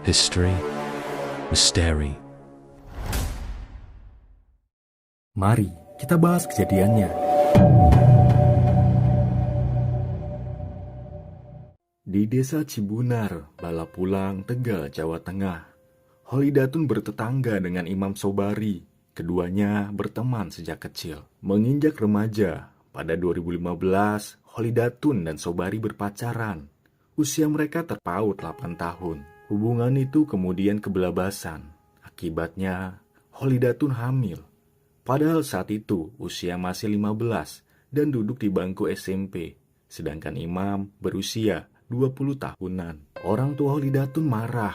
History, Misteri. Mari kita bahas kejadiannya. Di desa Cibunar, Balapulang, Tegal, Jawa Tengah, Holidatun bertetangga dengan Imam Sobari. Keduanya berteman sejak kecil. Menginjak remaja, pada 2015, Holidatun dan Sobari berpacaran. Usia mereka terpaut 8 tahun. Hubungan itu kemudian kebelabasan. Akibatnya, Holidatun hamil. Padahal saat itu usia masih 15 dan duduk di bangku SMP, sedangkan Imam berusia 20 tahunan. Orang tua Holidatun marah.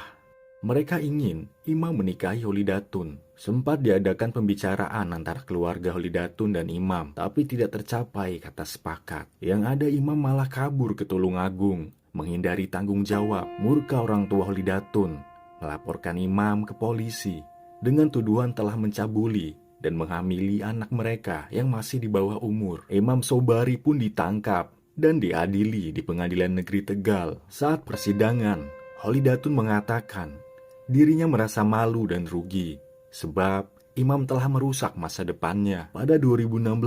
Mereka ingin Imam menikahi Holidatun. Sempat diadakan pembicaraan antara keluarga Holidatun dan Imam, tapi tidak tercapai kata sepakat. Yang ada Imam malah kabur ke Tulungagung, menghindari tanggung jawab. Murka orang tua Holidatun melaporkan Imam ke polisi dengan tuduhan telah mencabuli dan menghamili anak mereka yang masih di bawah umur. Imam Sobari pun ditangkap dan diadili di Pengadilan Negeri Tegal. Saat persidangan, Holidatun mengatakan dirinya merasa malu dan rugi sebab Imam telah merusak masa depannya. Pada 2016,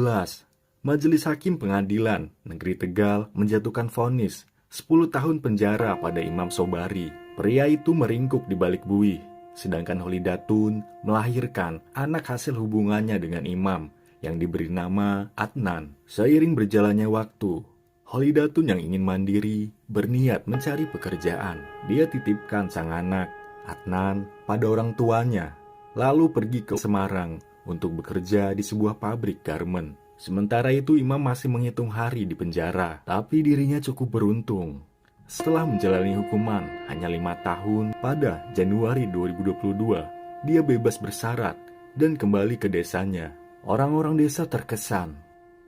Majelis Hakim Pengadilan Negeri Tegal menjatuhkan vonis 10 tahun penjara pada Imam Sobari. Pria itu meringkuk di balik buih, sedangkan Holidatun melahirkan anak hasil hubungannya dengan Imam yang diberi nama Adnan. Seiring berjalannya waktu, Holidatun yang ingin mandiri berniat mencari pekerjaan. Dia titipkan sang anak, Adnan, pada orang tuanya, lalu pergi ke Semarang untuk bekerja di sebuah pabrik garmen. Sementara itu Imam masih menghitung hari di penjara, tapi dirinya cukup beruntung. Setelah menjalani hukuman hanya 5 tahun, pada Januari 2022, dia bebas bersyarat dan kembali ke desanya. Orang-orang desa terkesan,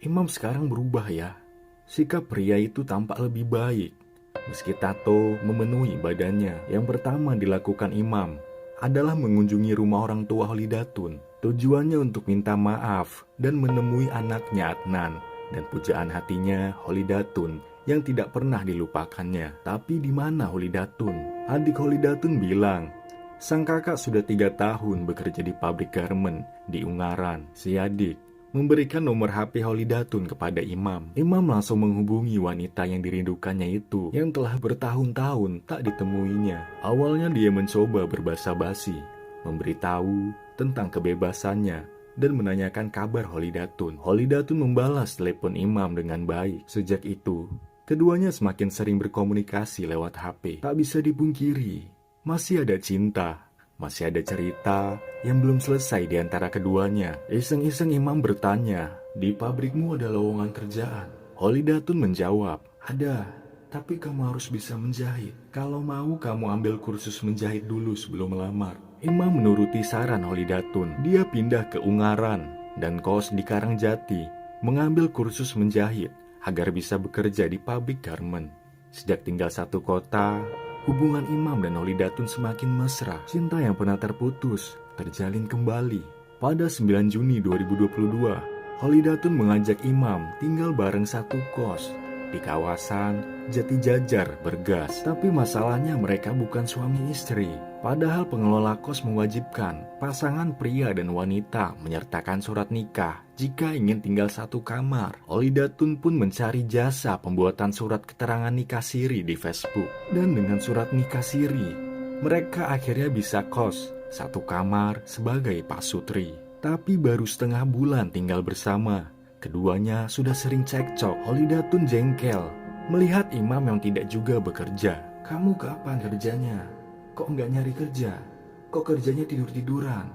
Imam sekarang berubah ya. Sikap pria itu tampak lebih baik, meski tato memenuhi badannya. Yang pertama dilakukan Imam adalah mengunjungi rumah orang tua Holidatun. Tujuannya untuk minta maaf dan menemui anaknya Adnan dan pujaan hatinya Holidatun yang tidak pernah dilupakannya. Tapi di mana Holidatun? Adik Holidatun bilang, sang kakak sudah 3 tahun bekerja di pabrik garmen di Ungaran. Si adik memberikan nomor HP Holidatun kepada Imam. Imam langsung menghubungi wanita yang dirindukannya itu, yang telah bertahun-tahun tak ditemuinya. Awalnya dia mencoba berbasa-basi, memberitahu tentang kebebasannya dan menanyakan kabar Holidatun. Holidatun membalas telepon Imam dengan baik. Sejak itu, keduanya semakin sering berkomunikasi lewat HP. Tak bisa dipungkiri, masih ada cinta, masih ada cerita yang belum selesai di antara keduanya. Iseng-iseng Imam bertanya, "Di pabrikmu ada lowongan kerjaan?" Holidatun menjawab, "Ada, tapi kamu harus bisa menjahit. Kalau mau kamu ambil kursus menjahit dulu sebelum melamar." Imam menuruti saran Holidatun. Dia pindah ke Ungaran dan kos di Karangjati, mengambil kursus menjahit agar bisa bekerja di pabrik garmen. Sejak tinggal satu kota, hubungan Imam dan Holidatun semakin mesra. Cinta yang pernah terputus terjalin kembali. Pada 9 Juni 2022, Holidatun mengajak Imam tinggal bareng satu kos di kawasan Jatijajar, Bergas. Tapi masalahnya mereka bukan suami istri. Padahal pengelola kos mewajibkan pasangan pria dan wanita menyertakan surat nikah jika ingin tinggal satu kamar. Holidatun pun mencari jasa pembuatan surat keterangan nikah siri di Facebook. Dan dengan surat nikah siri, mereka akhirnya bisa kos satu kamar sebagai pasutri. Tapi baru setengah bulan tinggal bersama, keduanya sudah sering cekcok. Holidatun jengkel melihat Imam yang tidak juga bekerja. "Kamu kapan kerjanya? Kok nggak nyari kerja? Kok kerjanya tidur-tiduran?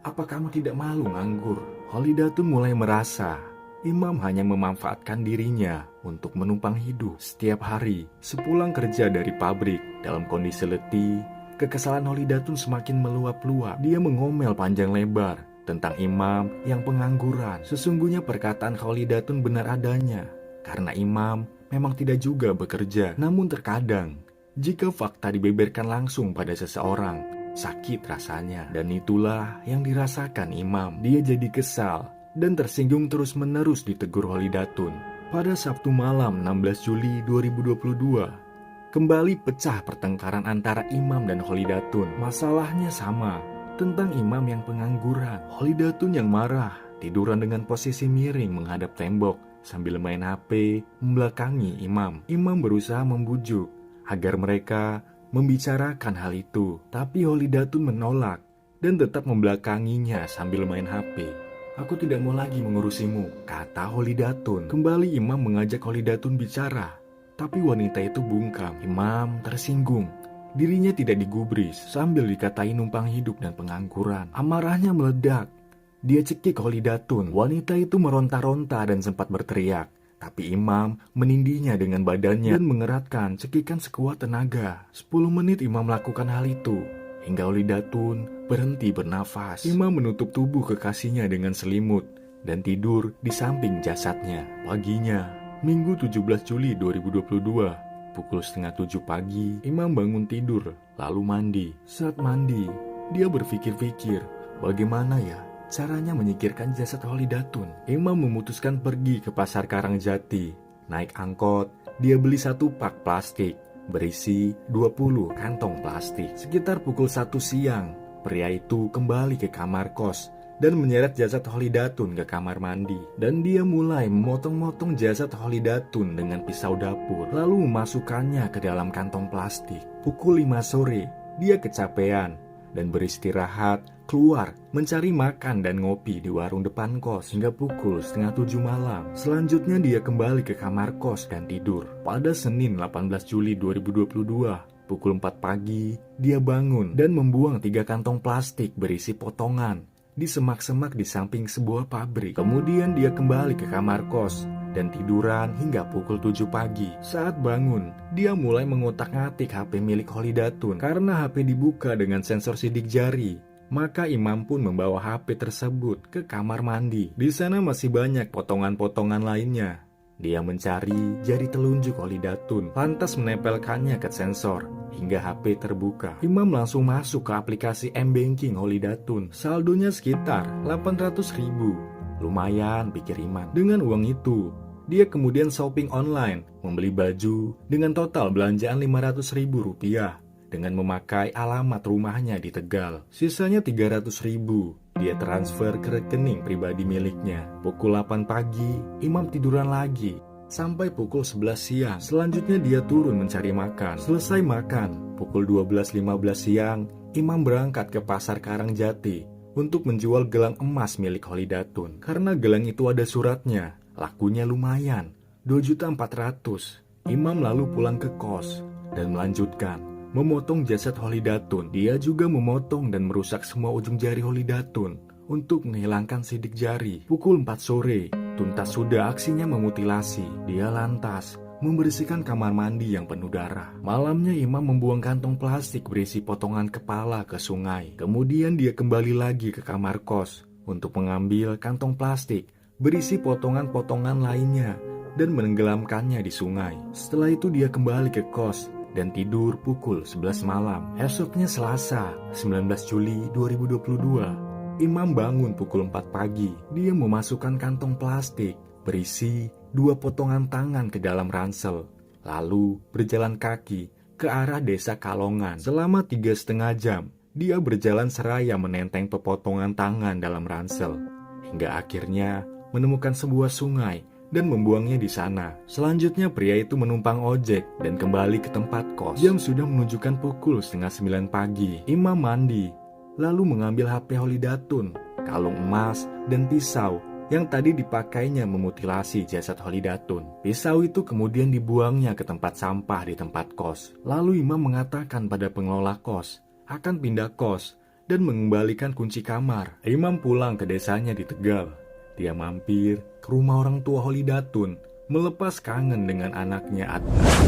Apa kamu tidak malu nganggur?" Holidatun mulai merasa Imam hanya memanfaatkan dirinya untuk menumpang hidup. Setiap hari sepulang kerja dari pabrik dalam kondisi letih, kekesalan Holidatun semakin meluap-luap. Dia mengomel panjang lebar tentang Imam yang pengangguran. Sesungguhnya perkataan Holidatun benar adanya, karena Imam memang tidak juga bekerja. Namun terkadang, jika fakta dibeberkan langsung pada seseorang, sakit rasanya. Dan itulah yang dirasakan Imam. Dia jadi kesal dan tersinggung terus-menerus ditegur Holidatun. Pada Sabtu malam 16 Juli 2022, Kembali pecah pertengkaran antara Imam dan Holidatun. Masalahnya sama, tentang Imam yang pengangguran. Holidatun yang marah, tiduran dengan posisi miring menghadap tembok sambil main HP membelakangi Imam. Imam berusaha membujuk agar mereka membicarakan hal itu, tapi Holidatun menolak dan tetap membelakanginya sambil main HP. "Aku tidak mau lagi mengurusimu," kata Holidatun. Kembali Imam mengajak Holidatun bicara, tapi wanita itu bungkam. Imam tersinggung. Dirinya tidak digubris sambil dikatai numpang hidup dan pengangguran. Amarahnya meledak. Dia cekik Holidatun. Wanita itu meronta-ronta dan sempat berteriak. Tapi Imam menindihnya dengan badannya dan mengeratkan cekikan sekuat tenaga. 10 menit Imam melakukan hal itu, hingga Holidatun berhenti bernafas. Imam menutup tubuh kekasihnya dengan selimut dan tidur di samping jasadnya. Paginya, Minggu 17 Juli 2022, pukul setengah 7 pagi, Imam bangun tidur, lalu mandi. Saat mandi, dia berpikir-pikir, bagaimana ya caranya menyingkirkan jasad Holidatun. Imam memutuskan pergi ke pasar Karangjati. Naik angkot, dia beli 1 pak plastik berisi 20 kantong plastik. Sekitar pukul 1 siang, pria itu kembali ke kamar kos dan menyeret jasad Holidatun ke kamar mandi. Dan dia mulai memotong-motong jasad Holidatun dengan pisau dapur, lalu memasukkannya ke dalam kantong plastik. Pukul 5 sore, dia kecapean dan beristirahat, keluar mencari makan dan ngopi di warung depan kos hingga pukul setengah 7 malam. Selanjutnya dia kembali ke kamar kos dan tidur. Pada Senin 18 Juli 2022, pukul 4 pagi, dia bangun dan membuang 3 kantong plastik berisi potongan di semak-semak di samping sebuah pabrik. Kemudian dia kembali ke kamar kos dan tiduran hingga pukul 7 pagi. Saat bangun, dia mulai mengotak-ngatik HP milik Holidatun. Karena HP dibuka dengan sensor sidik jari, maka Imam pun membawa HP tersebut ke kamar mandi. Di sana masih banyak potongan-potongan lainnya. Dia mencari jari telunjuk Holidatun, lantas menempelkannya ke sensor hingga HP terbuka. Imam langsung masuk ke aplikasi M-Banking Holidatun. Saldonya sekitar 800.000. Lumayan, pikir Imam. Dengan uang itu, dia kemudian shopping online, membeli baju dengan total belanjaan 500.000 rupiah dengan memakai alamat rumahnya di Tegal. Sisanya 300.000 dia transfer ke rekening pribadi miliknya. Pukul 8 pagi, Imam tiduran lagi sampai pukul 11 siang. Selanjutnya dia turun mencari makan. Selesai makan, pukul 12.15 siang, Imam berangkat ke pasar Karangjati untuk menjual gelang emas milik Holidatun. Karena gelang itu ada suratnya, lakunya lumayan, 2.400.000. Imam lalu pulang ke kos dan melanjutkan memotong jasad Holidatun. Dia juga memotong dan merusak semua ujung jari Holidatun untuk menghilangkan sidik jari. Pukul 4 sore, tuntas sudah aksinya memutilasi. Dia lantas membersihkan kamar mandi yang penuh darah. Malamnya Imam membuang kantong plastik berisi potongan kepala ke sungai. Kemudian dia kembali lagi ke kamar kos untuk mengambil kantong plastik berisi potongan-potongan lainnya dan menenggelamkannya di sungai. Setelah itu dia kembali ke kos dan tidur pukul 11 malam. Esoknya Selasa, 19 Juli 2022, Imam bangun pukul 4 pagi. Dia memasukkan kantong plastik berisi 2 potongan tangan ke dalam ransel, lalu berjalan kaki ke arah desa Kalongan. Selama 3,5 jam, dia berjalan seraya menenteng pepotongan tangan dalam ransel, hingga akhirnya menemukan sebuah sungai dan membuangnya di sana. Selanjutnya pria itu menumpang ojek dan kembali ke tempat kos. Jam sudah menunjukkan pukul 8:30 pagi. Imam mandi, lalu mengambil HP Holidatun, kalung emas, dan pisau yang tadi dipakainya memutilasi jasad Holidatun. Pisau itu kemudian dibuangnya ke tempat sampah di tempat kos. Lalu Imam mengatakan pada pengelola kos akan pindah kos dan mengembalikan kunci kamar. Imam pulang ke desanya di Tegal. Dia mampir ke rumah orang tua Holidatun, melepas kangen dengan anaknya Adnan.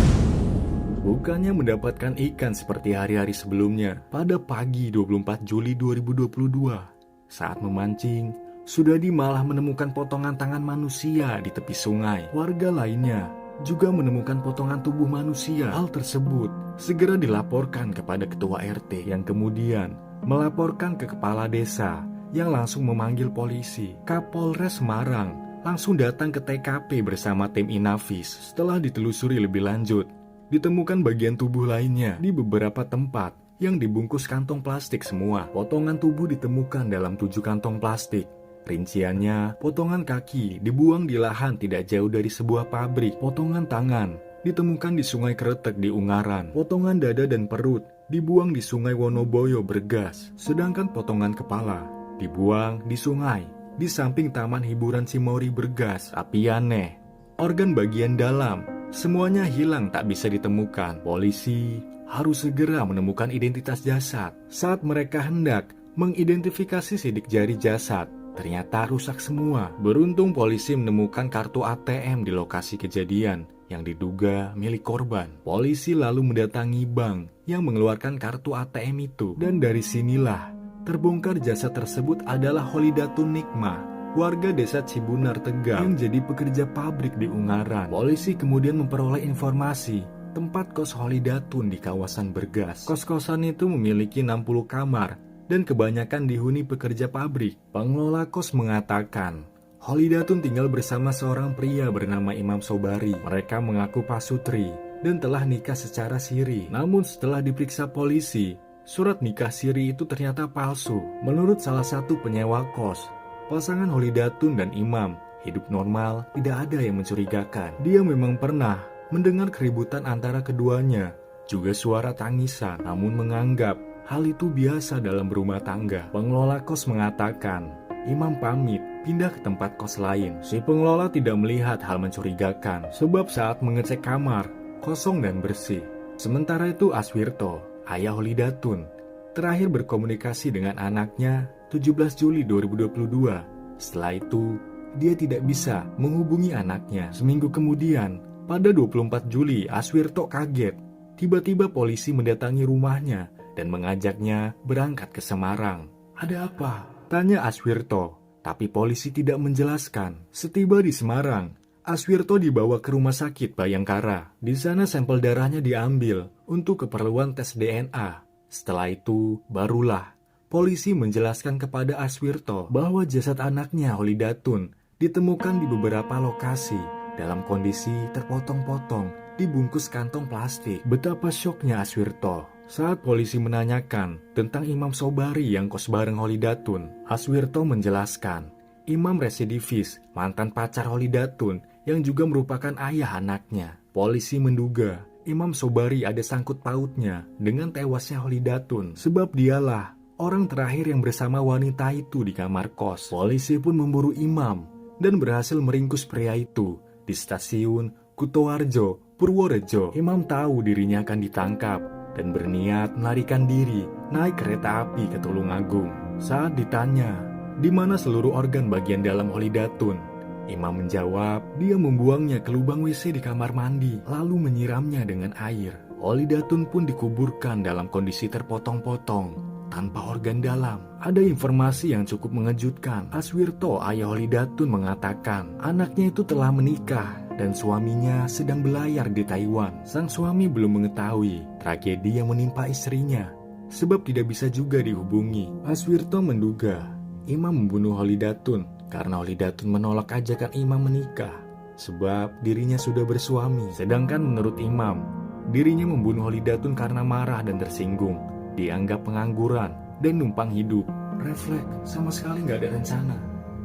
Bukannya mendapatkan ikan seperti hari-hari sebelumnya, pada pagi 24 Juli 2022, saat memancing, Sudadi malah menemukan potongan tangan manusia di tepi sungai. Warga lainnya juga menemukan potongan tubuh manusia. Hal tersebut segera dilaporkan kepada ketua RT yang kemudian melaporkan ke kepala desa yang langsung memanggil polisi. Kapolres Semarang langsung datang ke TKP bersama tim Inafis. Setelah ditelusuri lebih lanjut, ditemukan bagian tubuh lainnya di beberapa tempat yang dibungkus kantong plastik semua. Potongan tubuh ditemukan dalam 7 kantong plastik. Rinciannya, potongan kaki dibuang di lahan tidak jauh dari sebuah pabrik. Potongan tangan ditemukan di Sungai Kretek di Ungaran. Potongan dada dan perut dibuang di Sungai Wonoboyo Bergas. Sedangkan potongan kepala dibuang di sungai di samping Taman Hiburan Simori Bergas. Tapi aneh, organ bagian dalam semuanya hilang tak bisa ditemukan. Polisi harus segera menemukan identitas jasad. Saat mereka hendak mengidentifikasi sidik jari jasad, ternyata rusak semua. Beruntung polisi menemukan kartu ATM di lokasi kejadian yang diduga milik korban. Polisi lalu mendatangi bank yang mengeluarkan kartu ATM itu. Dan dari sinilah terbongkar jasad tersebut adalah Holidatun Nikmah, warga desa Cibunar Tegal yang jadi pekerja pabrik di Ungaran. Polisi kemudian memperoleh informasi tempat kos Holidatun di kawasan Bergas. Kos-kosan itu memiliki 60 kamar dan kebanyakan dihuni pekerja pabrik. Pengelola kos mengatakan Holidatun tinggal bersama seorang pria bernama Imam Sobari. Mereka mengaku pasutri dan telah nikah secara siri. Namun setelah diperiksa polisi, surat nikah siri itu ternyata palsu. Menurut salah satu penyewa kos, pasangan Holidatun dan Imam hidup normal, tidak ada yang mencurigakan. Dia memang pernah mendengar keributan antara keduanya, juga suara tangisan, namun menganggap hal itu biasa dalam berumah tangga. Pengelola kos mengatakan, Imam pamit pindah ke tempat kos lain. Si pengelola tidak melihat hal mencurigakan, sebab saat mengecek kamar, kosong dan bersih. Sementara itu Aswirto, ayah Holidatun, terakhir berkomunikasi dengan anaknya 17 Juli 2022. Setelah itu, dia tidak bisa menghubungi anaknya. Seminggu kemudian, pada 24 Juli, Aswirto kaget. Tiba-tiba polisi mendatangi rumahnya dan mengajaknya berangkat ke Semarang. Ada apa? Tanya Aswirto, tapi polisi tidak menjelaskan. Setiba di Semarang, Aswirto dibawa ke rumah sakit Bayangkara. Di sana sampel darahnya diambil untuk keperluan tes DNA. Setelah itu, barulah polisi menjelaskan kepada Aswirto bahwa jasad anaknya Holidatun ditemukan di beberapa lokasi dalam kondisi terpotong-potong dibungkus kantong plastik. Betapa syoknya Aswirto saat polisi menanyakan tentang Imam Sobari yang kos bareng Holidatun. Aswirto menjelaskan, Imam residivis, mantan pacar Holidatun yang juga merupakan ayah anaknya. Polisi menduga Imam Sobari ada sangkut pautnya dengan tewasnya Holidatun, sebab dialah orang terakhir yang bersama wanita itu di kamar kos. Polisi pun memburu Imam dan berhasil meringkus pria itu di stasiun Kutoarjo, Purworejo. Imam tahu dirinya akan ditangkap dan berniat melarikan diri naik kereta api ke Tulungagung. Saat ditanya, di mana seluruh organ bagian dalam Holidatun, Imam menjawab dia membuangnya ke lubang WC di kamar mandi, lalu menyiramnya dengan air. Holidatun pun dikuburkan dalam kondisi terpotong-potong, tanpa organ dalam. Ada informasi yang cukup mengejutkan. Aswirto, ayah Holidatun, mengatakan anaknya itu telah menikah dan suaminya sedang belayar di Taiwan. Sang suami belum mengetahui tragedi yang menimpa istrinya, sebab tidak bisa juga dihubungi. Aswirto menduga Imam membunuh Holidatun karena Holidatun menolak ajakan Imam menikah, sebab dirinya sudah bersuami. Sedangkan menurut Imam, dirinya membunuh Holidatun karena marah dan tersinggung, dianggap pengangguran dan numpang hidup. Refleks, sama sekali nggak ada rencana.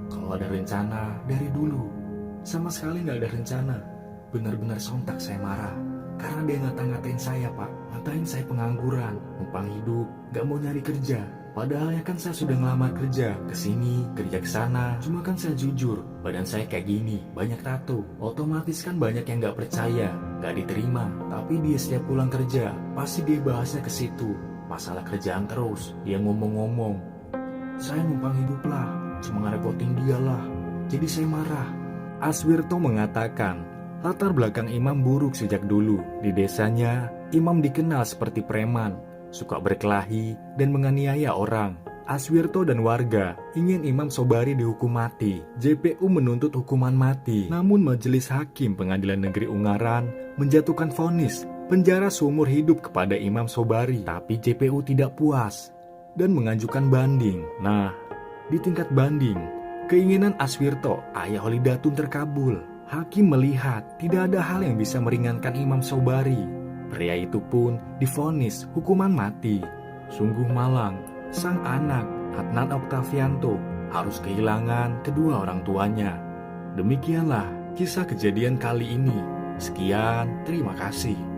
Kalau ada rencana, dari dulu. Sama sekali nggak ada rencana. Benar-benar sontak saya marah karena dia ngata-ngatain saya, Pak. Ngatain saya pengangguran, numpang hidup, nggak mau nyari kerja. Padahal ya kan saya sudah ngelamar kerja, kesini, kerja kesana. Cuma kan saya jujur, badan saya kayak gini, banyak tato. Otomatis kan banyak yang nggak percaya, nggak diterima. Tapi dia setiap pulang kerja, pasti dia bahasnya ke situ. Masalah kerjaan terus, dia ngomong-ngomong. Saya numpang hidup lah, cuma ngerepotin dia lah. Jadi saya marah. Aswirto mengatakan, latar belakang Imam buruk sejak dulu. Di desanya, Imam dikenal seperti preman, suka berkelahi dan menganiaya orang. Aswirto dan warga ingin Imam Sobari dihukum mati. JPU menuntut hukuman mati. Namun Majelis Hakim Pengadilan Negeri Ungaran menjatuhkan vonis penjara seumur hidup kepada Imam Sobari. Tapi JPU tidak puas dan mengajukan banding. Nah, di tingkat banding, keinginan Aswirto, ayah Holidatun, terkabul. Hakim melihat tidak ada hal yang bisa meringankan Imam Sobari Pria itu pun divonis hukuman mati. Sungguh malang, sang anak Adnan Oktavianto harus kehilangan kedua orang tuanya. Demikianlah kisah kejadian kali ini. Sekian, terima kasih.